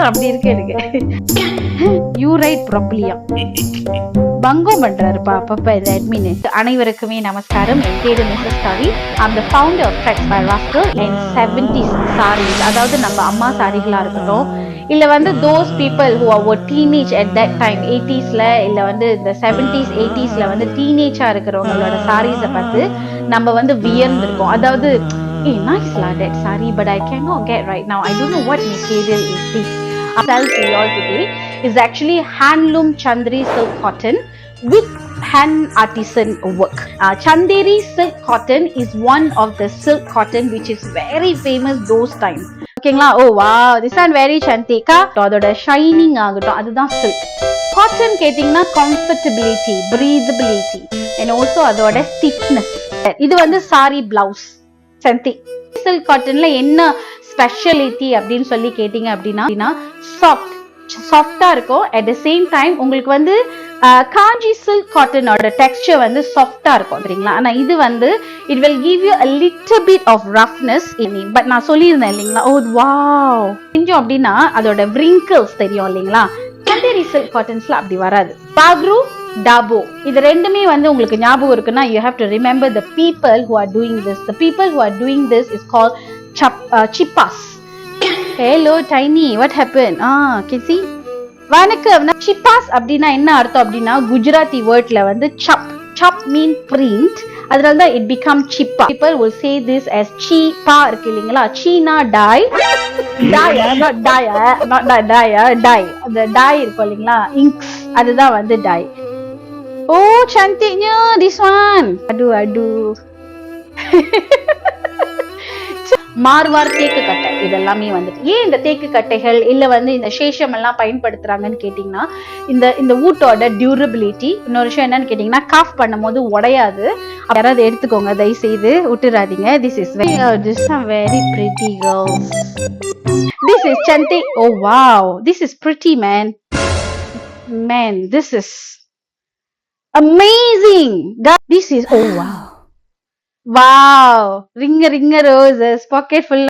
அப்படி இருக்கு எனக்கு. யூ ரைட் ப்ராப்பர்லியா பங்கம் பண்றாருப்பா அப்பப்ப இந்த அட்மின். அனைவருக்குமே நமஸ்காரம். என் பேரு Mrs ஸ்டாரி. I'm the founder of Tracks by Rascal and 70s sarees. அதாவது நம்ம அம்மா சாரிகளா இருக்கட்டும், இல்ல வந்து those people who were teenage at that time 80sல இல்ல வந்து இந்த 70s 80sல வந்து டீனேஜா இருக்கிறவங்களோட சாரீஸ பார்த்து நம்ம வந்து வியர்ந்திருக்கோம். அதாவது nice la that saree, but I cannot get right now. I don't know what material is this. I'll tell you all today is actually handloom Chanderi silk cotton with hand artisan work. Chanderi silk cotton is one of the silk cotton which is very famous those times. ஓகேங்களா? ஓ wow, this one very chantika. அதோட shining ஆகட்டும், அதுதான் silk. Cotton கேட்டிங்கன்னா comfortability, breathability and also அதோட stiffness. இது வந்து sorry blouse சந்தி. Silk காட்டன்ல என்ன ஸ்பெஷாலிட்டி அப்படின்னு சொல்லி கேட்டீங்க அப்படின்னா சாஃப்டா இருக்கும். அட் த சேம் டைம் உங்களுக்கு வந்து காஞ்சி சில்க் காட்டனோட டெக்ஸ்சர் வந்து சாஃப்டா இருக்கும் சரிங்களா. ஆனா இது வந்து it will give you a little bit of roughness in it. But நான் சொல்லியிருந்தேன் இல்லைங்களா, ஓ வாவ் செஞ்சோம் அப்படின்னா அதோட wrinkles தெரியும் இல்லைங்களா. சந்தேரி சில்க் காட்டன்ஸ்ல அப்படி வராது. பாக்ரு டாபோ இது ரெண்டுமே வந்து உங்களுக்கு ஞாபகம் இருக்குன்னா you have to remember the people who are doing this. The people who are doing this is called chippas. Hello tiny, what happened? Can see வணக்கம். chippas அப்படின்னா என்ன அர்த்தம் அப்படின்னா குஜராத்தி வேர்ட்ல வந்து chap mean print, அதனால தான் it become chippa. People will say this as chipa இருக்கு இல்லீங்களா. சீனா dye not dye அந்த dye இருக்கும் இல்லீங்களா, inks, அதுதான் வந்து dye. Oh cantiknya this one. Aduh Marwar தேக்கு கட்டை இதெல்லாமே வந்துட்டு ஏன் இந்த தேக்கு கட்டைகள் இல்ல வந்து இந்த சேஷம் எல்லாம் பயன்படுத்துறாங்கன்னு கேட்டீங்கன்னா இந்த வூட்டோட டியூரபிலிட்டி. இன்னொரு விஷயம் என்னன்னு கேட்டீங்கன்னா காஃப் பண்ணும் போது உடையாது. யாராவது எடுத்துக்கோங்க, தயவு செய்து விட்டுறாதீங்க. This is very pretty girls. This is chantik. Oh wow, this is pretty man, this is amazing. This is oh wow, ringer roses, pocket full.